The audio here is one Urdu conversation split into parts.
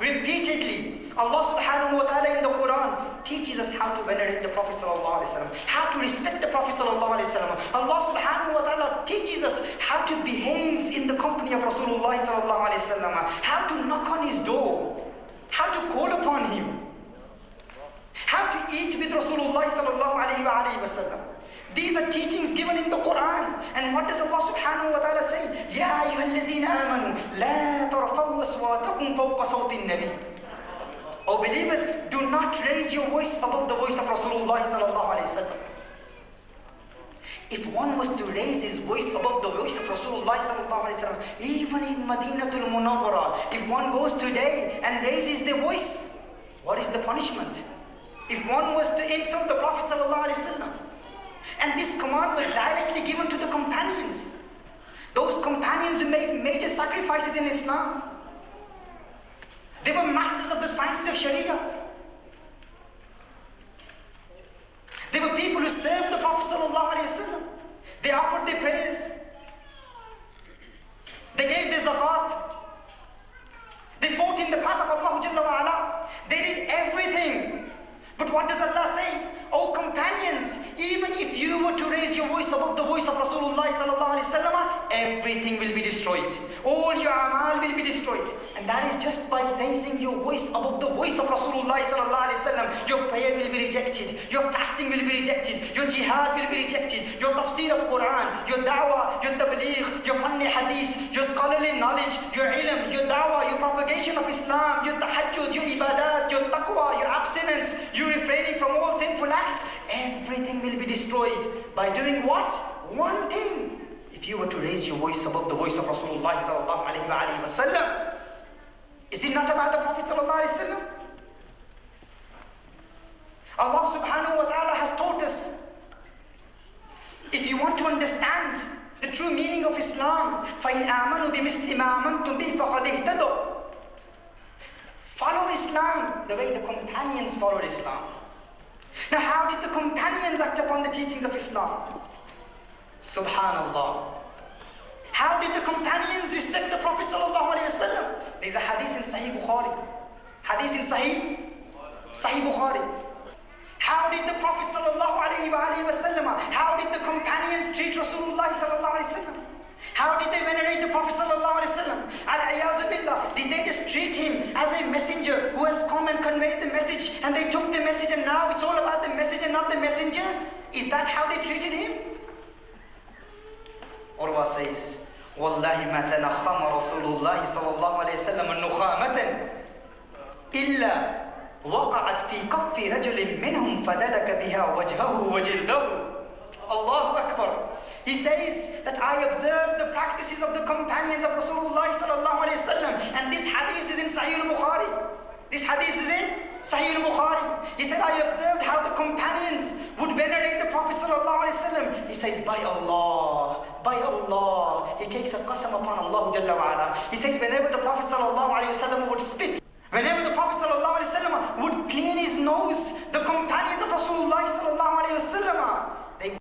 Repeatedly, Allah subhanahu wa ta'ala in the Quran teaches us how to venerate the Prophet sallallahu alaihi wasallam, how to respect the Prophet sallallahu alaihi wasallam. Allah subhanahu wa ta'ala teaches us how to behave in the company of Rasulullah sallallahu alaihi wasallam, how to knock on his door, how to call upon him, how to eat with Rasulullah sallallahu alaihi wasallam. These are teachings given in the Quran. And what does Allah subhanahu wa ta'ala say? Ya ayyuhallazina amanu la tarfa'u aswatakum fawqa sawti an-nabi. O believers, do not raise your voice above the voice of Rasulullah sallallahu alaihi wasallam. If one was to raise his voice above the voice of Rasulullah sallallahu alaihi wasallam, even in Madinatul Munawwara, if one goes today and raises their voice, what is the punishment? If one was to insult the Prophet sallallahu alaihi wasallam. And this command was directly given to the companions. Those companions who made major sacrifices in Islam. They were masters of the sciences of Sharia. They were people who served the Prophet ﷺ. They offered their prayers. They gave their zakat. They fought in the path of Allah Jalla wa Ala. They did everything. But what does Allah say? O companions, even if you were to raise your voice above the voice of Rasulullah sallallahu alaihi wasallam, everything will be destroyed. All your amal will be destroyed. And that is just by raising your voice above the voice of Rasulullah sallallahu alaihi wasallam. Your prayer will be rejected. Your fasting will be rejected. Your jihad will be rejected. Your tafsir of Quran, your da'wah, your tabligh, your funny hadith, your scholarly knowledge, your ilm, your da'wah, your propagation of Islam, your tahajjud, your ibadat, your taqwa, your abstinence, your refraining from all sinful acts, everything will be destroyed by doing what? One thing. If you were to raise your voice above the voice of Rasulullah sallallahu alaihi wasallam, is it not about the Prophet sallallahu alaihi wasallam? Allah subhanahu wa ta'ala has taught us, if you want to understand the true meaning of Islam, فَإِنْ آمَنُوا بِمِثْلِ مَا آمَنْتُمْ بِهِ فَقَدْ اهْتَدَوْا. Follow Islam the way the companions followed Islam. Now, how did the companions act upon the teachings of Islam? Subhanallah. How did the companions respect the Prophet sallallahu alaihi wasallam? There's a hadith in Sahih Bukhari. Hadith in Sahih Bukhari. How did the Prophet sallallahu alaihi wasallam, how did the companions treat Rasulullah sallallahu alaihi wasallam? How did they venerate the Prophet sallallahu alaihi wasallam? Al-Iyazu billah. Did they just treat him as a messenger who has come and conveyed the message, and they took the message and now it's all about the message and not the messenger? Is that how they treated him? Urwa says, Wallahi ma tanakhama Rasulullah sallallahu alayhi wa sallam nukhamatan illa waqa'at fi kaffi rajulin minhum fadalaka biha wajhahu wa jildahu. Allahu Akbar. He says that I observed the practices of the companions of Rasulullah sallallahu alayhi wa sallam, and this hadith is in Sahih al-Bukhari. This hadith is in Sahih al-Bukhari. He said, I observed how the companions would venerate the Prophet sallallahu alaihi wasallam. He says, by Allah. He takes a qasam upon Allah Jalla wa Ala. He says, whenever the Prophet sallallahu alaihi wasallam would spit, whenever the Prophet sallallahu alaihi wasallam would clean his nose, the companions of Rasulullah sallallahu alaihi wasallam, they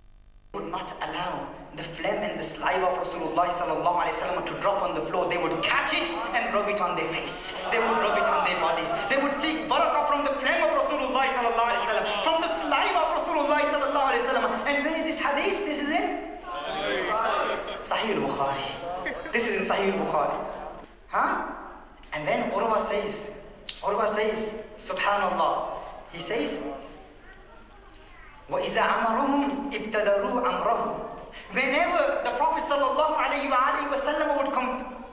would not allow the phlegm and the saliva of Rasulullah sallallahu alaihi wasallam to drop on the floor. They would catch it and rub it on their face. They would rub it on their bodies. They would seek barakah from the phlegm of Rasulullah sallallahu alaihi wasallam, from the saliva of Rasulullah sallallahu alaihi wasallam. And where is this hadith? This is in Sahih al-Bukhari. This is in Sahih al-Bukhari. And then Urwa says, Subhanallah. He says, وَإِذَا عَمَرُهُمْ ابْتَدَرُوا عَمْرَهُ. Whenever the Prophet sallallahu alaihi wasallam would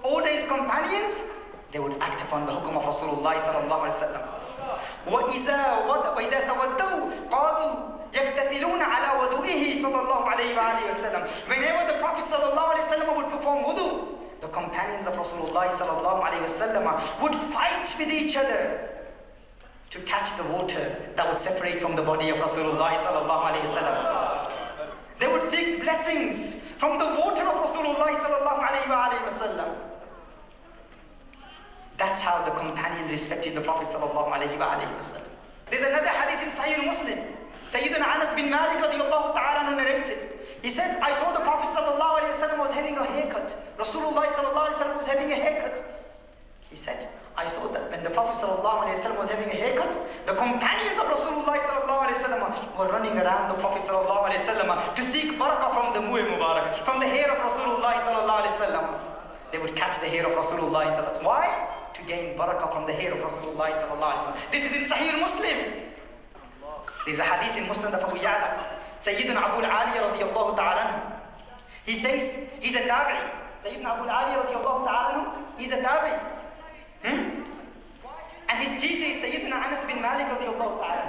order his companions, they would act upon the hukum of Rasulullah sallallahu alaihi wasallam. وَإِذَا تَوَدَّوْا قَالُوا يَقْتَتِلُونَ عَلَى وَضُوئِهِ sallallahu alaihi wasallam. Whenever the Prophet sallallahu alaihi wasallam would perform wudu, the companions of Rasulullah sallallahu alaihi wasallam would fight with each other to catch the water that would separate from the body of Rasulullah sallallahu alaihi wasallam. They would seek blessings from the water of Rasulullah sallallahu alaihi wasallam. That's how the companions respected the Prophet sallallahu alaihi wasallam. There's another hadith in Sahih Muslim. Sayyidina Anas bin Malik radiyallahu ta'ala narrated. He said, I saw the Prophet sallallahu alaihi wasallam was having a haircut. Rasulullah sallallahu alaihi wasallam was having a haircut. He said, I I saw that when the Prophet sallallahu alaihi wasallam was having a haircut, the companions of Rasulullah sallallahu alaihi wasallam were running around the Prophet sallallahu alaihi wasallam to seek barakah from the Mu'e Mubarak, from the hair of Rasulullah sallallahu alaihi wasallam. They would catch the hair of Rasulullah sallallahu alaihi wasallam. Why? To gain barakah from the hair of Rasulullah sallallahu alaihi wasallam. This is in Sahih Muslim. There is a hadith in Musnad of Abu Ya'la. Sayyidina Abu al-Aliya radiyallahu ta'ala, he says, he's a tabi'i. Sayyidina Abu al-Aliya radiyallahu ta'ala, he's a tabi'i. And his teacher is Sayyidina Anas bin Malik radiyallahu ta'ala.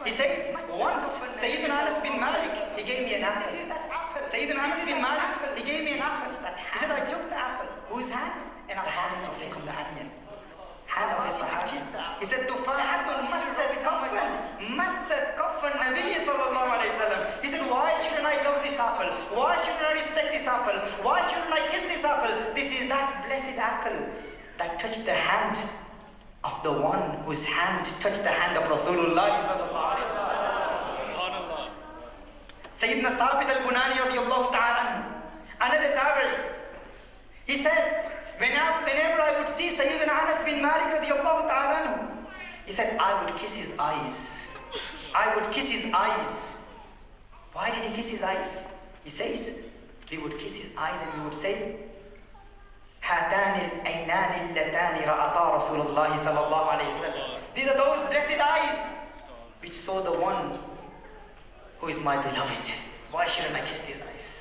He says, once Sayyidina Anas bin Malik, he gave me an apple. Sayyidina Anas bin Malik, he gave me an apple. He said, I took the apple, whose hand? And I started to fix the onion. Hand of his sahabi. He said, Tufahatun massad kaffan Nabi sallallahu alayhi wasallam. He said, why shouldn't I love this apple? Why shouldn't I respect this apple? Why shouldn't I kiss this apple? This is that blessed apple that touched the hand of the one whose hand touched the hand of Rasulullah sallallahu alayhi wasallam. Sayyidina Sabit al-Bunani radiyallahu ta'ala, another tabi'i, he said, whenever I would see Sayyidina Anas bin Malik radiyallahu ta'ala, he said, I would kiss his eyes. I would kiss his eyes. Why did he kiss his eyes? He says, we would kiss his eyes and we would say, هاتان العينان اللتان رأتا رسول الله صلى الله عليه وسلم. These are those blessed eyes which saw the one who is my beloved. Why shouldn't I kiss these eyes?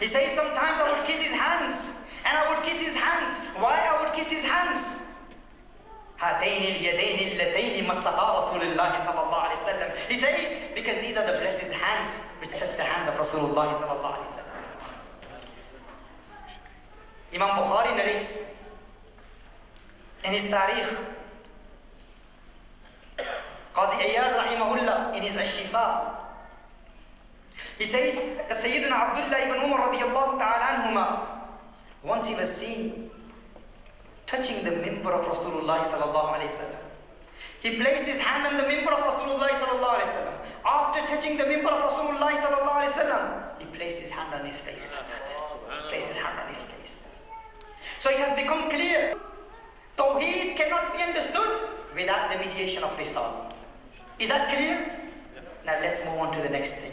He says sometimes I would kiss his hands and I would kiss his hands. Why I would kiss his hands? هاتين اليدين اللتين مستا رسول الله صلى الله عليه وسلم. He says because these are the blessed hands which touch the hands of Rasulullah صلى الله عليه وسلم. Imam Bukhari narrates in his Tarikh, Qazi Iyaz rahimahullah in his Ash-Shifa, he says that Sayyidina Abdullah ibn Umar radiyallahu ta'ala anhuma, once he was seen touching the mimbar of Rasulullah sallallahu alayhi wasallam. He placed his hand on the mimbar of Rasulullah sallallahu alayhi wasallam. After touching the mimbar of Rasulullah sallallahu alayhi wasallam, he placed his hand on his face like that. Placed his hand on his face. So it has become clear, Tawheed cannot be understood without the mediation of Risal. Is that clear? Now let's move on to the next thing.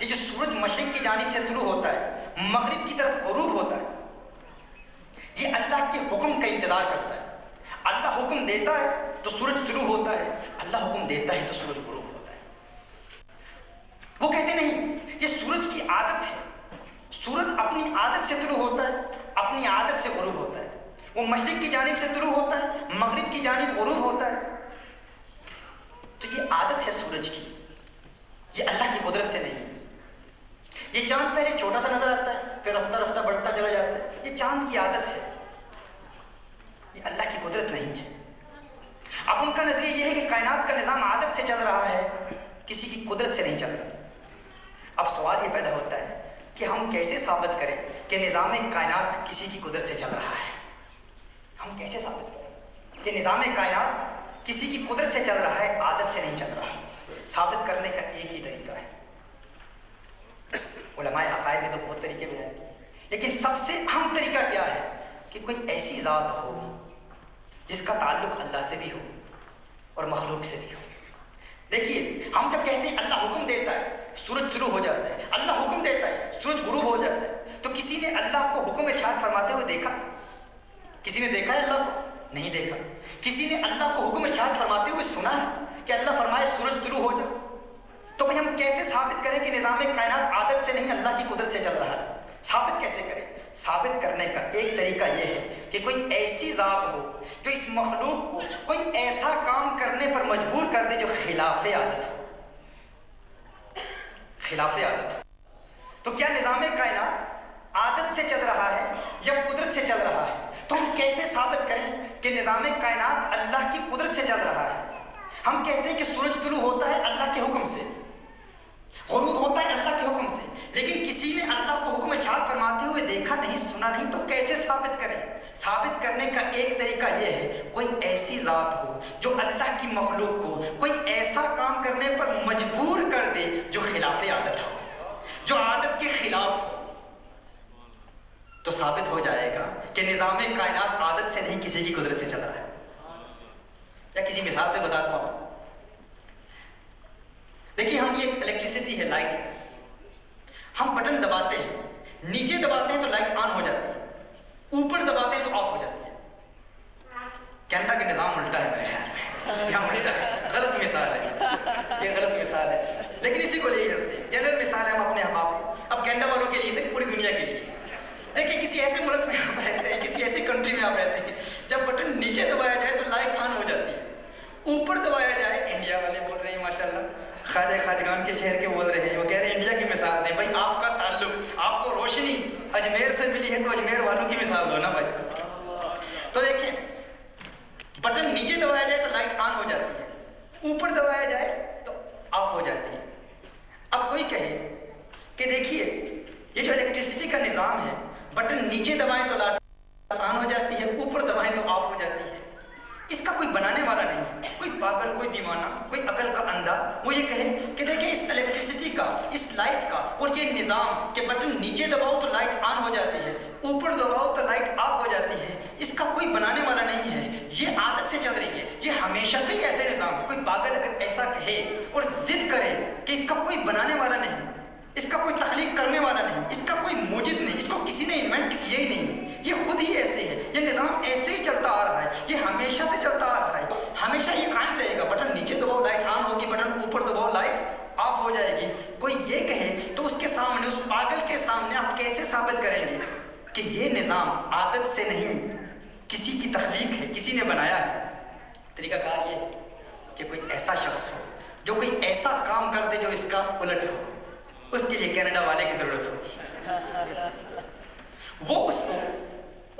یہ جو سورج مشرق کی جانب سے طلوع ہوتا ہے مغرب کی طرف غروب ہوتا ہے، یہ اللہ کے حکم کا انتظار کرتا ہے۔ اللہ حکم دیتا ہے تو سورج طلوع ہوتا ہے، اللہ حکم دیتا ہے تو سورج غروب ہوتا ہے۔ وہ کہتے نہیں یہ سورج کی عادت ہے، سورج اپنی عادت سے طلوع ہوتا ہے، اپنی عادت سے غروب ہوتا ہے، وہ مشرق کی جانب سے طلوع ہوتا ہے، مغرب کی جانب غروب ہوتا ہے۔ تو یہ عادت ہے سورج کی، یہ اللہ کی قدرت سے نہیں ہے۔ یہ چاند پہلے چھوٹا سا نظر آتا ہے پھر رفتہ رفتہ بڑھتا چلا جاتا ہے، یہ چاند کی عادت ہے، یہ اللہ کی قدرت نہیں ہے۔ اب ان کا نظریہ یہ ہے کہ کائنات کا نظام عادت سے چل رہا ہے، کسی کی قدرت سے نہیں چل رہا۔ اب سوال یہ پیدا ہوتا ہے کہ ہم کیسے ثابت کریں کہ نظام کائنات کسی کی قدرت سے چل رہا ہے؟ ہم کیسے ثابت کریں کہ نظام کائنات کسی کی قدرت سے چل رہا ہے، عادت سے نہیں چل رہا؟ ثابت کرنے کا ایک ہی طریقہ ہے۔ علماء عقائد نے تو بہت طریقے بیان کیے، لیکن سب سے اہم طریقہ کیا ہے کہ کوئی ایسی ذات ہو جس کا تعلق اللہ سے بھی ہو اور مخلوق سے بھی ہو۔ دیکھیے ہم جب کہتے ہیں اللہ حکم دیتا ہے سورج طلوع ہو جاتا ہے، اللہ حکم دیتا ہے سورج غروب ہو جاتا ہے، تو کسی نے اللہ کو حکم ارشاد فرماتے ہوئے دیکھا؟ کسی نے دیکھا ہے اللہ کو؟ نہیں دیکھا۔ کسی نے اللہ کو حکم ارشاد فرماتے ہوئے سنا ہے کہ اللہ فرمائے سورج طلوع ہو جا؟ تو بھئی ہم کیسے ثابت کریں کہ نظام کائنات عادت سے نہیں اللہ کی قدرت سے چل رہا ہے؟ ثابت کیسے کریں؟ ثابت کرنے کا ایک طریقہ یہ ہے کہ کوئی ایسی ذات ہو جو اس مخلوق کو کوئی ایسا کام کرنے پر مجبور کر دے جو خلاف عادت ہو، خلاف عادت ہو۔ تو کیا نظام کائنات عادت سے چل رہا ہے یا قدرت سے چل رہا ہے؟ تو ہم کیسے ثابت کریں کہ نظام کائنات اللہ کی قدرت سے چل رہا ہے؟ ہم کہتے ہیں کہ سورج طلوع ہوتا ہے اللہ کے حکم سے، غروب ہوتا ہے اللہ کے حکم سے، لیکن کسی نے اللہ کو حکم ارشاد فرماتے ہوئے دیکھا نہیں، سنا نہیں، تو کیسے ثابت کریں؟ ثابت کرنے کا ایک طریقہ یہ ہے کوئی ایسی ذات ہو جو اللہ کی مخلوق کو کوئی ایسا کام کرنے پر مجبور کر دے جو خلاف عادت ہو، جو عادت کے خلاف ہو، تو ثابت ہو جائے گا کہ نظام کائنات عادت سے نہیں کسی کی قدرت سے چل رہا ہے۔ یا کسی مثال سے بتا دوں آپ کو، دیکھیے ہم یہ الیکٹریسٹی ہے، لائٹ ہے، ہم بٹن دباتے ہیں، نیچے دباتے ہیں تو لائٹ آن ہو جاتی ہے، اوپر دباتے ہیں تو آف ہو جاتی ہے۔ کینیڈا کا نظام الٹا ہے میرے خیال میں، یہاں الٹا ہے، غلط مثال ہے، یہ غلط مثال ہے، لیکن اسی کو لے کرتے ہیں، جنرل مثال ہے ہم اپنے آپ۔ اب کینیڈا والوں کے لیے تھے، پوری دنیا کے لیے دیکھیں کسی ایسے ملک میں آپ رہتے ہیں، کسی ایسی کنٹری میں آپ رہتے ہیں جب بٹن نیچے دبایا جائے تو لائٹ آن ہو جاتی ہے، اوپر دبایا جائے، انڈیا والے بول رہے ہیں ماشاءاللہ، خواجہ خواجگان کے شہر کے بول رہے ہیں، وہ کہہ رہے ہیں انڈیا کی مثال دیں بھائی، آپ کا تعلق، آپ کو روشنی اجمیر سے ملی ہے تو اجمیر والوں کی مثال دو نا بھائی۔ تو دیکھیں بٹن نیچے دبایا جائے تو لائٹ آن ہو جاتی ہے، اوپر دبایا جائے تو آف ہو جاتی ہے۔ اب کوئی کہے کہ دیکھیے یہ جو الیکٹریسٹی کا نظام ہے، بٹن نیچے دبائیں تو لائٹ آن ہو جاتی ہے، اوپر دبائیں تو آف ہو جاتی ہے، اس کا کوئی بنانے والا نہیں ہے، کوئی پاگل، کوئی دیوانہ، کوئی عقل کا اندھا وہ یہ کہے کہ دیکھیں اس الیکٹریسٹی کا، اس لائٹ کا اور یہ نظام کہ بٹن نیچے دباؤ تو لائٹ آن ہو جاتی ہے، اوپر دباؤ تو لائٹ آف ہو جاتی ہے، اس کا کوئی بنانے والا نہیں ہے، یہ عادت سے چل رہی ہے، یہ ہمیشہ سے ہی ایسے نظام ہے۔ کوئی پاگل اگر ایسا کہے اور ضد کرے کہ اس کا کوئی بنانے والا نہیں، اس کا کوئی تخلیق کرنے والا نہیں، اس کا کوئی موجد نہیں، اس کو کسی نے انوینٹ کیا ہی نہیں، یہ خود ہی ایسے ہے، یہ نظام ایسے ہی چلتا آ رہا ہے، یہ ہمیشہ سے چلتا آ رہا ہے، ہمیشہ یہ قائم رہے گا، بٹن نیچے دباؤ لائٹ آن ہوگی، بٹن اوپر دباؤ لائٹ آف ہو جائے گی۔ کوئی یہ کہے تو اس کے سامنے، اس پاگل کے سامنے آپ کیسے ثابت کریں گے کہ یہ نظام عادت سے نہیں کسی کی تخلیق ہے، کسی نے بنایا ہے؟ طریقہ کار یہ ہے کہ کوئی ایسا شخص ہو جو کوئی ایسا کام کر دے جو اس کا الٹ ہو، اس کے لیے کینیڈا والے کی ضرورت ہوگی، وہ اس کو،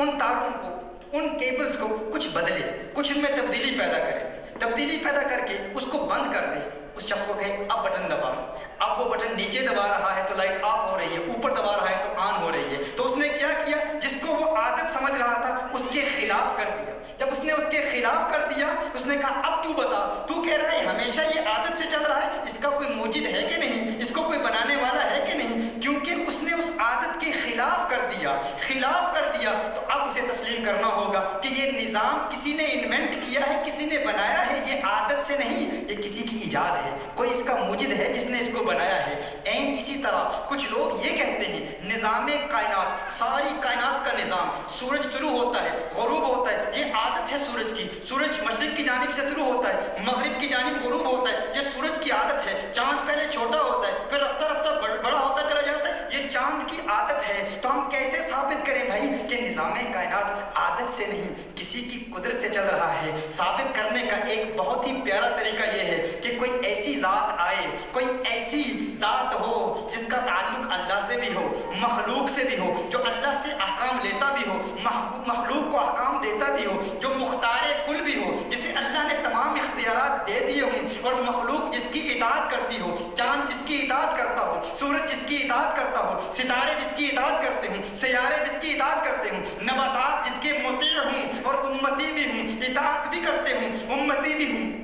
ان تاروں کو، ان کیبلز کو کچھ بدلے، کچھ ان میں تبدیلی پیدا کرے، تبدیلی پیدا کر کے اس کو بند کر دے، اس شخص کو کہے اب بٹن دبا، اب وہ بٹن نیچے دبا رہا ہے تو لائٹ آف ہو رہی ہے، اوپر دبا رہا ہے تو آن ہو رہی ہے، تو اس نے کیا کیا؟ جس کو وہ عادت سمجھ رہا تھا اس کے خلاف کر دیا۔ جب اس نے اس کے خلاف کر دیا، اس نے کہا اب تو بتا، تو کہہ رہا ہے ہمیشہ یہ عادت سے چل رہا ہے، اس کا کوئی موجد ہے کہ نہیں، اس کو کوئی بنانے والا ہے کہ نہیں؟ کیونکہ اس نے اس عادت کے خلاف کر دیا، خلاف کر دیا، تو اب اسے تسلیم نہیں کرنا ہوگا کہ یہ نظام کسی نے انوینٹ کیا ہے، کسی نے بنایا ہے، یہ عادت سے نہیں، یہ کسی کی ایجاد ہے، کوئی اس کا موجد ہے جس نے اس کو بنایا ہے۔ این اسی طرح کچھ لوگ یہ کہتے ہیں نظام کائنات، ساری کائنات کا نظام، سورج طلوع ہوتا ہے، غروب ہوتا ہے، یہ عادت ہے سورج کی، سورج مشرق کی جانب سے طلوع ہوتا ہے، مغرب کی جانب غروب ہوتا ہے، یہ سورج کی عادت ہے۔ چاند پہلے چھوٹا ہوتا ہے، پھر رفتہ رفتہ بڑا ہوتا چلا جاتا ہے، یہ چاند کی عادت ہے۔ تو ہم کیسے ثابت کریں بھائی کہ نظام کائنات عادت سے نہیں کسی کی قدرت سے چل رہا ہے؟ ثابت کرنے کا ایک بہت ہی پیارا طریقہ یہ ہے کہ کوئی ایسی ذات آئے، کوئی ایسی ذات ہو جس کا تعلق اللہ سے بھی ہو، مخلوق سے بھی ہو، جو اللہ سے احکام لیتا بھی ہو، مخلوق کو احکام دیتا بھی ہو، جو مختار کل بھی ہو، جسے اللہ نے تمام اختیارات دے دیے ہوں، اور مخلوق جس کی اطاعت کرتی ہو، چاند جس کی اطاعت کرتا ہو، سورج جس کی اطاعت کرتا ہو، ستارے جس کی اطاعت کرتے ہوں، سیارے جس کی اطاعت کرتے ہوں، نباتات جس کے مطیع ہوں اور امتی بھی ہوں، اطاعت بھی کرتے ہوں، امتی بھی ہوں۔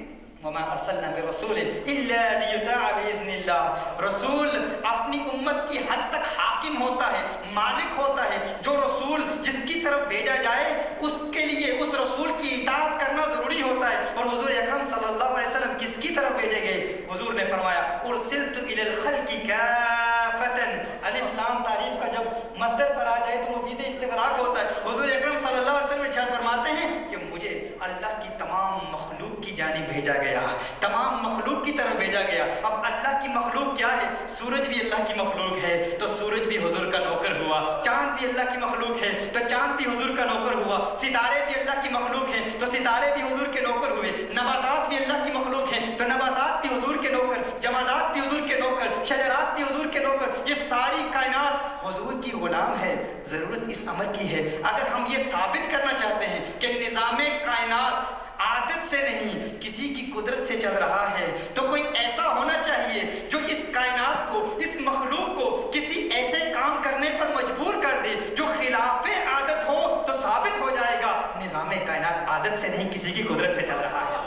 وما ارسلنا برسول الا لیطاع باذن اللہ۔ رسول اپنی امت کی حد تک حاکم ہوتا ہے، مالک ہوتا ہے۔ جو رسول جس کی طرف بھیجا جائے اس کے لیے اس رسول کی اطاعت کرنا ضروری ہوتا ہے۔ اور حضور اکرم صلی اللہ علیہ وسلم کس کی طرف بھیجے گئے؟ حضور نے فرمایا ارسلت الی الخلق کافۃ۔ الف لام تعریف کا جب مصدر پر آ جائے تو مفید استغراق ہوتا ہے۔ حضور اکرم صلی اللہ علیہ وسلم ارشاد فرماتے ہیں کہ مجھے اللہ کی تمام مخلوق کی جانب بھیجا گیا، تمام مخلوق کی طرف بھیجا گیا۔ اب اللہ کی مخلوق کیا ہے؟ سورج بھی اللہ کی مخلوق ہے تو سورج بھی حضور کا نوکر ہوا، چاند بھی اللہ کی مخلوق ہے تو چاند بھی حضور کا نوکر ہوا، ستارے بھی اللہ کی مخلوق ہیں تو ستارے بھی حضور کے نوکر ہوئے، نباتات بھی اللہ کی مخلوق ہیں تو نباتات بھی حضور کے نوکر، جمادات بھی حضور کے نوکر، شجرات بھی حضور کے نوکر۔ یہ ساری کائنات حضور کی غلام ہے۔ ضرورت اس امر کی ہے اگر ہم یہ ثابت کرنا چاہتے ہیں کہ نظام کائنات عادت سے نہیں کسی کی قدرت سے چل رہا ہے، تو کوئی ایسا ہونا چاہیے جو اس کائنات کو، اس مخلوق کو کسی ایسے کام کرنے پر مجبور کر دے جو خلاف عادت ہو، تو ثابت ہو جائے گا نظام کائنات عادت سے نہیں کسی کی قدرت سے چل رہا ہے۔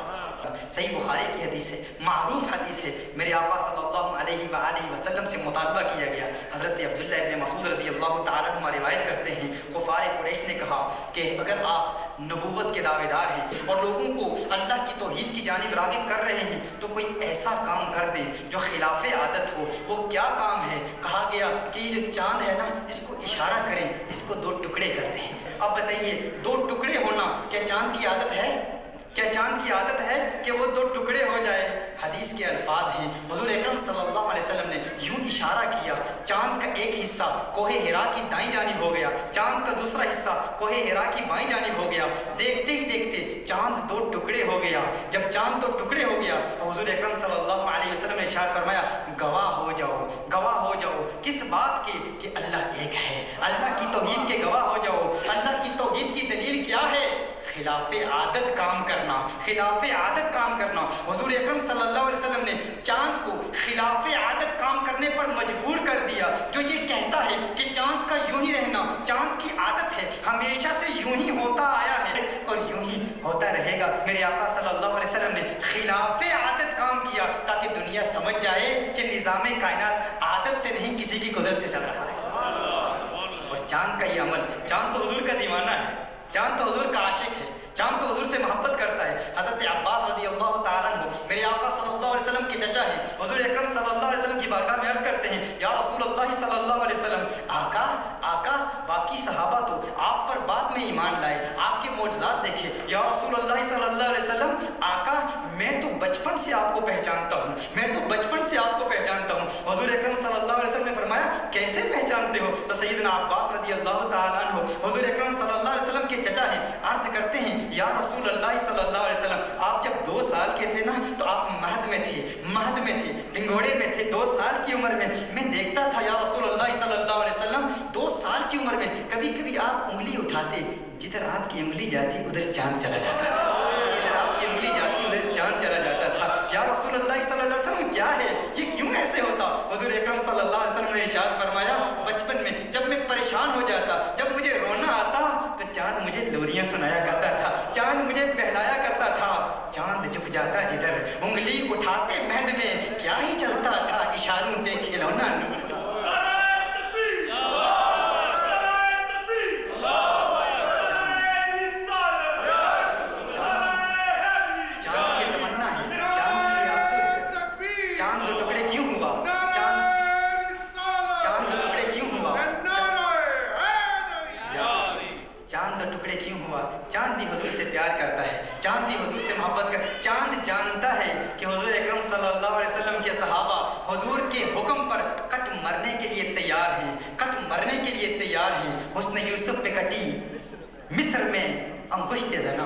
صحیح بخاری کی حدیث ہے، معروف حدیث ہے، میرے آقا صلی اللہ علیہ وآلہ وسلم سے مطالبہ کیا گیا۔ حضرت عبداللہ ابن مسعود رضی اللہ تعالیٰ عنہ روایت کرتے ہیں، غفار قریش نے کہا کہ اگر آپ نبوت کے دعوے دار ہیں اور لوگوں کو اللہ کی توحید کی جانب راغب کر رہے ہیں تو کوئی ایسا کام کر دیں جو خلاف عادت ہو۔ وہ کیا کام ہے؟ کہا گیا کہ یہ جو چاند ہے نا، اس کو اشارہ کریں، اس کو دو ٹکڑے کر دیں۔ اب بتائیے دو ٹکڑے ہونا کیا چاند کی عادت ہے؟ کیا چاند کی عادت ہے کہ وہ دو ٹکڑے ہو جائے؟ حدیث کے الفاظ ہیں، حضور اکرم صلی اللہ علیہ وسلم نے یوں اشارہ کیا، چاند کا ایک حصہ کوہ ہرا کی دائیں جانب ہو گیا، چاند کا دوسرا حصہ کوہ ہرا کی بائیں جانب ہو گیا۔ دیکھتے ہی دیکھتے چاند دو ٹکڑے ہو گیا۔ جب چاند دو ٹکڑے ہو گیا تو حضور اکرم صلی اللہ علیہ وسلم نے ارشاد فرمایا گواہ ہو جاؤ، گواہ ہو جاؤ کس بات کے؟ کہ اللہ ایک ہے، اللہ کی توحید کے گواہ ہو جاؤ۔ اللہ کی توحید کی دلیل کیا ہے؟ خلاف عادت کام کرنا، خلاف عادت کام کرنا۔ حضور اکرم صلی اللہ علیہ وسلم نے چاند کو خلاف عادت کام کرنے پر مجبور کر دیا، جو یہ کہتا ہے کہ چاند کا یوں ہی رہنا چاند کی عادت ہے، ہمیشہ سے یوں ہی ہوتا آیا ہے اور یوں ہی ہوتا رہے گا۔ میرے آقا صلی اللہ علیہ وسلم نے خلاف عادت کام کیا تاکہ دنیا سمجھ جائے کہ نظام کائنات عادت سے نہیں کسی کی قدرت سے چل رہا ہے۔ اور چاند کا یہ عمل، چاند تو حضور کا دیوانہ ہے، چاند تو حضور کا عاشق ہے، چاند تو حضور سے محبت کرتا ہے۔ حضرت عباس رضی اللہ تعالیٰ عنہ میرے آقا صلی اللہ علیہ وسلم کے چچا ہیں، حضور اکرم صلی اللہ علیہ وسلم کی بارگاہ میں عرض کرتے ہیں یا رسول اللہ صلی اللہ علیہ وسلم، آقا آقا باقی صحابہ تو آپ پر بعد میں ایمان لائے، آپ کے معجزات دیکھے، یا رسول اللہ صلی اللہ علیہ وسلم آقا میں تو بچپن سے آپ کو پہچانتا ہوں، میں تو بچپن سے آپ کو پہچانتا ہوں۔ حضور اکرم صلی اللہ علیہ وسلم نے فرمایا کیسے پہچانتے ہو؟ تو سیدنا عباس رضی اللہ تعالیٰ عنہ حضور اکرم صلی اللہ علیہ وسلم کے چچا ہیں، عرض کرتے ہیں یا رسول اللہ صلی اللہ علیہ وسلم آپ جب 2 سال کے تھے نا تو آپ مہد میں تھے، ڈنگوڑے میں تھے، 2 سال کی عمر میں دیکھتا تھا یا رسول اللہ صلی اللہ علیہ وسلم 2 سال کی عمر میں کبھی کبھی آپ انگلی اٹھاتے، جدھر آپ کی انگلی جاتی ادھر چاند چلا جاتا تھا، جدھر آپ کی انگلی جاتی ادھر چاند چلا جاتا تھا۔ یا رسول اللہ صلی اللہ علیہ وسلم کیا ہے یہ، کیوں ایسے ہوتا؟ حضور اکرم صلی اللہ علیہ وسلم نے ارشاد فرمایا بچپن میں جب میں پریشان ہو جاتا، جب مجھے رونا آتا تو چاند مجھے لوریاں سنایا کرتا تھا، چاند مجھے بہلایا کرتا تھا۔ چاند جھک جاتا جدھر، انگلی اٹھاتے مہد میں کیا ہی چلتا تھا، اشاروں پہ کھلونا نور۔ مرنے کے لیے تیار ہیں، کٹ مرنے کے لیے تیار ہیں۔ حسن یوسف پہ کٹی مصر میں انگشت زنا،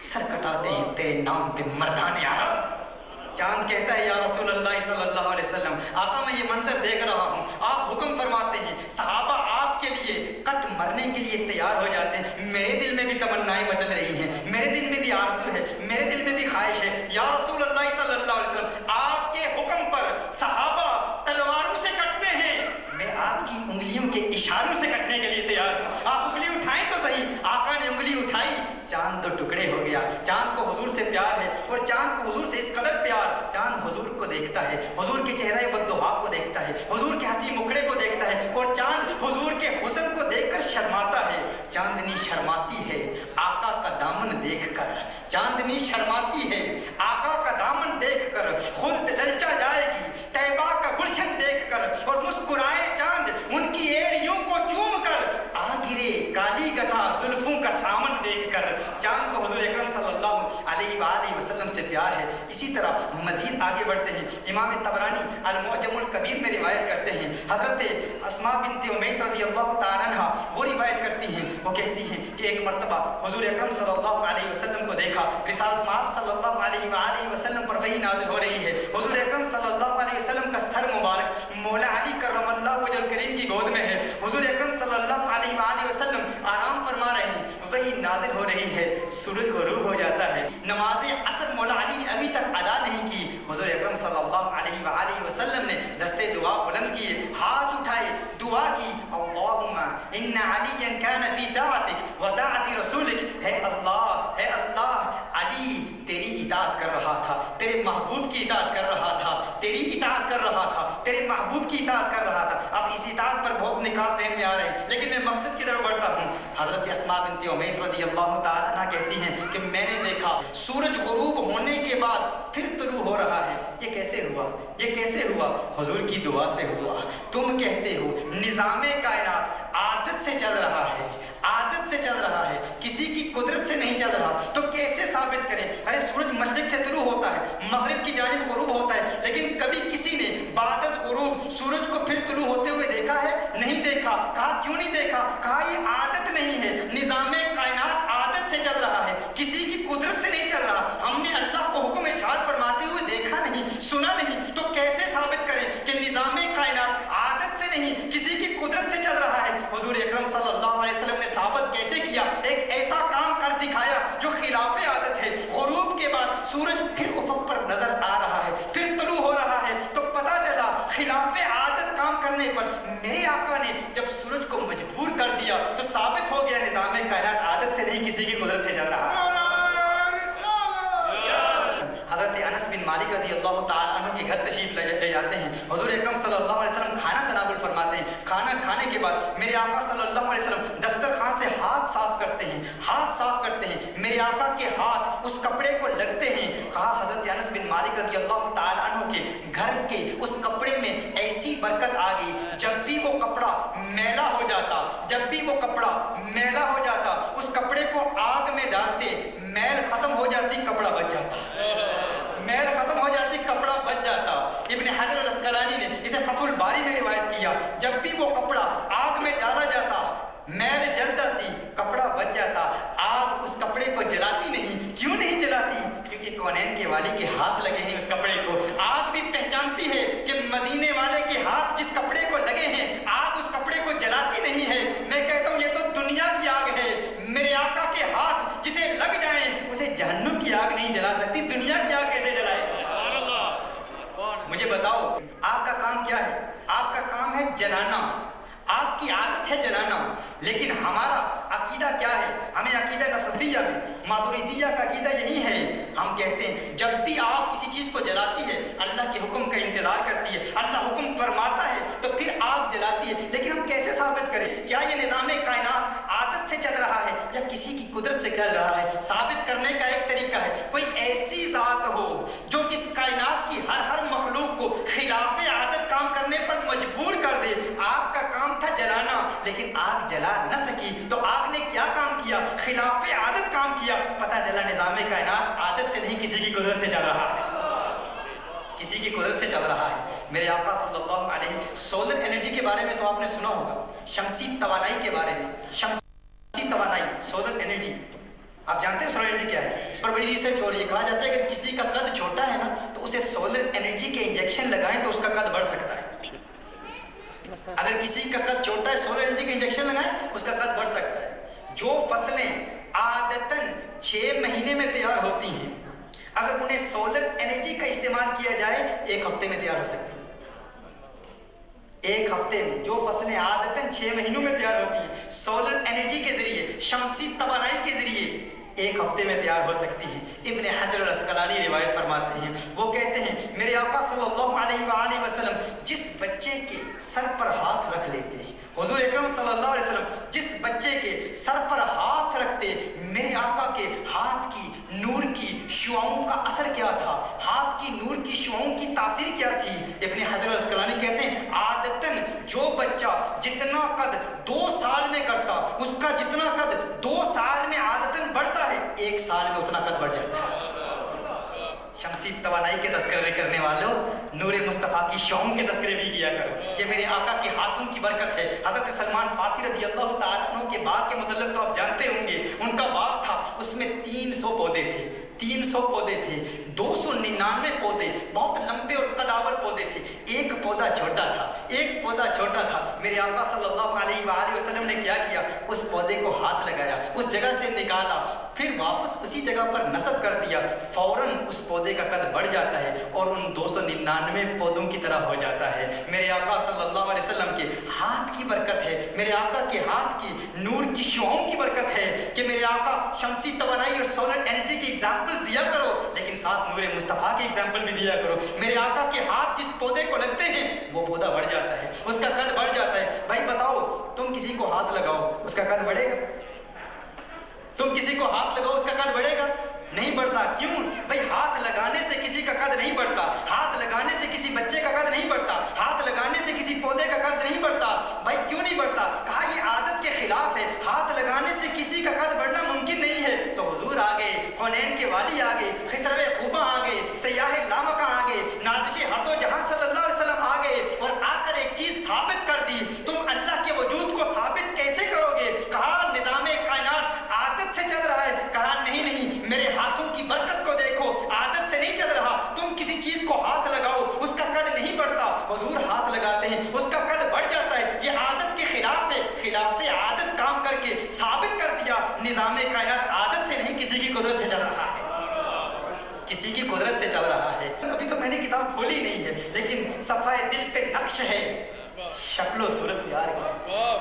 سر کٹاتے ہیں تیرے نام پہ مردان عرب۔ چاند کہتا ہے یا رسول اللہ صلی اللہ علیہ وسلم، آقا میں یہ منظر دیکھ رہا ہوں، آپ حکم فرماتے ہیں، صحابہ آپ کے لیے کٹ مرنے کے لیے تیار ہو جاتے ہیں، میرے دل میں بھی تمنائیں مچل رہی ہیں، میرے دل میں بھی آرزو ہے، میرے دل میں بھی خواہش ہے، یا رسول اللہ صلی اللہ علیہ وسلم آپ کے حکم پر صحابہ تلواروں سے کٹتے ہیں، میں آپ کی انگلیوں کے اشاروں سے کٹنے کے لیے تیار ہوں، آپ انگلی اٹھائیں تو صحیح۔ آقا نے انگلی اٹھائی، چاند تو ٹکڑے ہو گیا۔ چاند کو حضور سے پیار ہے، اور چاند کو حضور سے اس قدر پیار، چاند حضور کو دیکھتا ہے، حضور کے چہرہ والضحیٰ کو دیکھتا ہے، حضور کے ہنسی مکھڑے کو دیکھتا ہے، اور چاند حضور کے حسن کو دیکھ کر شرماتا ہے۔ چاندنی شرماتی ہے آقا کا دامن دیکھ کر، چاندنی شرماتی ہے آقا کا دامن دیکھ کر، خلد للچا جائے گی طیبہ کا گلشن دیکھ کر، اور مسکرائے چاند ان کی ایڑیوں کو چوم کر، آ گرے کالی گٹھا زلفوں کا سامن دیکھ کر۔ چاند کو حضور اکرم صلی اللہ علیہ وآلہ وسلم سے پیار ہے۔ اسی طرح مزید آگے بڑھتے ہیں، امام طبرانی المعجم الکبیر میں روایت کرتے ہیں، حضرت اسماء بنت امیس رضی اللہ تعالیٰ عنہ وہ روایت کرتی ہیں، وہ کہتی ہیں کہ ایک مرتبہ حضور اکرم صلی اللہ علیہ وسلم کو دیکھا، رسالت مآب صلی اللہ علیہ وآلہ وسلم پر وحی نازل ہو رہی ہے، حضور اکرم صلی اللہ علیہ وسلم کا سر مبارک مولا علی کرم اللہ وجہ کریم کی گود میں ہے، حضور اکرم صلی اللہ علیہ وآلہ وسلم آرام فرما رہے ہیں، وحی نازل ہو رہی ہے، سورج غروب ہو جاتا ہے، نماز عصر مولا علی نے ابھی تک ادا نہیں کی، حضور اکرم صلی اللہ علیہ وآلہ وسلم نے دستے دعا بلند کیے، ہاتھ اٹھائے، دعا کی، اللہم ان علی کان فی طاعتک و طاعت رسولک، ہے اللہ علی تیری اطاعت کر رہا تھا، تیرے محبوب کی اطاعت کر رہا تھا، تیری اطاعت کر رہا تھا، تیرے محبوب کی اطاعت کر رہا تھا۔ اب اس اطاعت پر بہت نکات ذہن میں آ رہے ہیں، لیکن میں مقصد کی طرف بڑھتا ہوں۔ حضرت اسماء بنت امیس رضی اللہ تعالیٰ عنہ کہتی ہیں کہ میں نے دیکھا سورج غروب ہونے کے بعد پھر طلوع ہو رہا ہے، یہ کیسے ہوا؟ یہ کیسے ہوا؟ حضور کی دعا سے ہوا۔ تم کہتے ہو نظام کائنات عادت سے چل رہا ہے، عادت سے چل رہا ہے، کسی کی قدرت سے نہیں چل رہا، تو کیسے ثابت کریں؟ ارے سورج مشرق سے طلوع ہوتا ہے، مغرب کی جانب غروب ہوتا ہے، لیکن کبھی کسی نے بعد از غروب سورج کو پھر طلوع ہوتے ہوئے دیکھا ہے؟ نہیں دیکھا۔ کہا کیوں نہیں دیکھا؟ کہا یہ عادت نہیں ہے، نظام کائنات عادت سے چل رہا ہے، کسی کی قدرت سے نہیں چل رہا، ہم نے اللہ کو حکم ارشاد فرماتے ہوئے دیکھا نہیں، سنا نہیں، تو کیسے ثابت کریں کہ نظام کائنات عادت سے نہیں کسی کی قدرت سے چل رہا ہے؟ حضور اکرم صلی اللہ علیہ وسلم نے ثابت کیسے کیا؟ ایک ایسا کام کر دکھایا جو خلاف عادت ہے۔ غروب کے بعد سورج پھر افق پر نظر آ رہا ہے، پھر طلوع ہو رہا ہے، تو پتہ چلا خلاف عادت کام کرنے پر میرے آقا نے جب سورج کو مجبور کر دیا تو ثابت ہو گیا نظام کائنات عادت سے نہیں کسی کی قدرت سے چل رہا ہے۔ حضرت انس بن مالک رضی اللہ تعالیٰ عنہ کے گھر تشریف لے جاتے ہیں، حضور اکرم صلی اللہ علیہ وسلم کھانا تناول فرماتے ہیں، کھانا کھانے کے بعد میرے آقا صلی اللہ علیہ وسلم دسترخوان سے ہاتھ صاف کرتے ہیں، ہاتھ صاف کرتے ہیں، میرے آقا کے ہاتھ اس کپڑے کو لگتے ہیں۔ کہا حضرت انس بن مالک رضی اللہ تعالیٰ عنہ کے گھر کے اس کپڑے میں ایسی برکت آ گئی، جب بھی وہ کپڑا میلا ہو جاتا، جب بھی وہ کپڑا میلا ہو جاتا، اس کپڑے کو آگ میں ڈالتے، میل ختم ہو جاتی، کپڑا بچ جاتا، میل ختم ہو جاتی، کپڑا بچ جاتا۔ ابن حجر الاسقلانی نے اسے فتح الباری میں روایت کیا، جب بھی وہ کپڑا آگ میں ڈالا جاتا، میل جلتا تھی، کپڑا بچ جاتا، آگ اس کپڑے کو جلاتی نہیں۔ کیوں نہیں جلاتی؟ کیونکہ کونین کے والی کے ہاتھ لگے ہیں اس کپڑے کو۔ آگ بھی پہچانتی ہے کہ مدینے والے کے ہاتھ جس کپڑے کو لگے ہیں، آگ اس کپڑے کو جلاتی نہیں ہے۔ میں کہتا ہوں یہ تو دنیا کی آگ ہے، میرے آقا کے ہاتھ جسے لگ جائیں اسے جہنم کی آگ نہیں جلا سکتی، دنیا کی آگ کیسے جلائے؟ مجھے بتاؤ آگ کا کام کیا ہے؟ آگ کا کام ہے جلانا، آگ کی عادت ہے جلانا، لیکن ہمارا عقیدہ کیا ہے؟ ہمیں عقیدہ نصفیہ میں ماتریدیہ کا عقیدہ یہی ہے، ہم کہتے ہیں جب بھی آگ کسی چیز کو جلاتی ہے اللہ کے حکم کا انتظار کرتی ہے، اللہ حکم فرماتا ہے تو پھر آگ جلاتی ہے۔ لیکن ہم کیسے ثابت کریں کیا یہ نظام کائنات عادت سے چل رہا ہے یا کسی کی قدرت سے چل رہا ہے؟ ثابت کرنے کا ایک طریقہ ہے کوئی ایسی ذات ہو جو اس کائنات کی ہر مخلوق کو خلاف عادت کام کرنے پر مجبور کر دے۔ آگ کا کام تھا جلانا، لیکن آگ جلا نہ سکی تو آگ نے کیا کام کیا؟ خلاف عادت کام کیا۔ پتہ چلا نظام کائنات عادت سے نہیں کسی کی قدرت سے چل رہا ہے، کسی کی قدرت سے چل رہا ہے۔ میرے آقا صلی اللہ علیہ سولر انرجی کے بارے میں تو آپ نے سنا ہوگا، شمسی توانائی کے بارے میں، شمسی توانائی سولر انرجی، آپ جانتے ہیں سولر انرجی کیا ہے؟ اس پر بڑی ریسرچ ہو رہی ہے، کہا جاتا ہے اگر کسی کا قد چھوٹا ہے نا تو اسے سولر انرجی کے انجیکشن لگائیں تو اس کا قد بڑھ سکتا ہے۔ اگر کسی کا قد چھوٹا ہے سولر انرجی کے انجیکشن لگائیں اس کا قد بڑھ سکتا ہے۔ جو فصلیں عادتاً 6 مہینے میں تیار ہوتی ہیں اگر انہیں سولر انرجی کا استعمال کیا جائے 1 ہفتے میں تیار ہو سکتی ہیں۔ 1 ہفتے میں جو فصلیں عادتاً 6 مہینوں میں تیار ہوتی ہیں سولر انرجی کے ذریعے، شمسی توانائی کے ذریعے 1 ہفتے میں تیار ہو سکتی ہیں۔ ابن حجر العسقلانی روایت فرماتے ہیں، وہ کہتے ہیں میرے آقا صلی اللہ علیہ وآلہ وسلم جس بچے کے سر پر ہاتھ رکھ لیتے ہیں، حضور اکرم صلی اللہ علیہ وسلم جس بچے کے سر پر ہاتھ رکھتے، میرے آقا کے ہاتھ کی نور کی شعاؤں کا اثر کیا تھا، ہاتھ کی نور کی شعاؤں کی تاثیر کیا تھی۔ ابن حجر العسقلانی کہتے ہیں عادتاً جو بچہ جتنا قد 2 سال میں کرتا اس کا جتنا قد 2 سال میں عادتاً بڑھتا ہے 1 سال میں اتنا قد بڑھ جاتا ہے۔ شمسی توانائی کے تذکرے کرنے والوں نور مصطفیٰ کی شعاؤں کے تذکرے بھی کیا کرو، یہ میرے آقا کے ہاتھوں کی برکت ہے۔ حضرت سلمان فارسی رضی اللہ تعالیٰ عنہ کے باغ کے متعلق تو آپ جانتے ہوں گے، ان کا باغ تھا، اس میں 300 پودے تھے، 300 پودے تھے، 299 پودے بہت لمبے اور قداور پودے تھے، ایک پودا چھوٹا تھا، ایک پودا چھوٹا تھا۔ میرے آقا صلی اللہ علیہ وآلہ وسلم نے کیا کیا، اس پودے کو ہاتھ لگایا، اس جگہ سے نکالا، پھر واپس اسی جگہ پر نصب کر دیا، فوراً اس پودے کا قد بڑھ جاتا ہے اور ان 299 پودوں کی طرح ہو جاتا ہے۔ میرے آقا صلی اللہ علیہ وسلم کے ہاتھ کی برکت ہے، میرے آقا کے ہاتھ کی نور کی شعاؤں کی برکت ہے کہ میرے آقا شمسی توانائی اور سولر انرجی کی ایگزامپلز دیا کرو لیکن ساتھ نور مصطفیٰ کی ایگزامپل بھی دیا کرو۔ میرے آقا کے ہاتھ جس پودے کو لگتے ہیں وہ پودا بڑھ جاتا ہے، اس کا قد بڑھ جاتا ہے۔ بھائی بتاؤ، تم کسی کو ہاتھ لگاؤ اس کا قد بڑھے گا؟ تم کسی کو ہاتھ لگاؤ اس کا قد بڑھے گا؟ نہیں بڑھتا۔ کیوں بھائی؟ ہاتھ لگانے سے کسی کا قد نہیں بڑھتا، ہاتھ لگانے سے کسی بچے کا قد نہیں بڑھتا، ہاتھ لگانے سے کسی پودے کا قد نہیں بڑھتا۔ بھائی کیوں نہیں بڑھتا؟ کہا یہ عادت کے خلاف ہے، ہاتھ لگانے سے کسی کا قد بڑھنا ممکن نہیں ہے۔ تو حضور آ گئے، کونین کے والی آ گئے، خسرو خوباں آ گئے، سیاح لامکاں آ گئے، نازش ہر دو جہاں صلی اللہ علیہ وسلم آ گئے اور آ کر ایک چیز ثابت کر دی۔ تم اللہ کے وجود کو ثابت کیسے کرو گے؟ کہا نظام کائنات عادت سے چل رہا ہے۔ کہا نہیں نہیں، میرے ہاتھوں کی برکت کو دیکھو، عادت سے نہیں چل رہا۔ تم کسی چیز کو ہاتھ لگاؤ اس کا قد نہیں بڑھتا، حضور ہاتھ لگاتے ہیں اس کا قد بڑھ جاتا ہے۔ یہ عادت کے خلاف ہے، خلاف عادت کام کر کے ثابت کر دیا نظام کائنات عادت سے نہیں کسی کی قدرت سے چل رہا ہے، کسی کی قدرت سے چل رہا ہے۔ ابھی تو میں نے کتاب کھولی نہیں ہے لیکن صفحہ دل پہ نقش ہے، شکل و صورت یار ہے،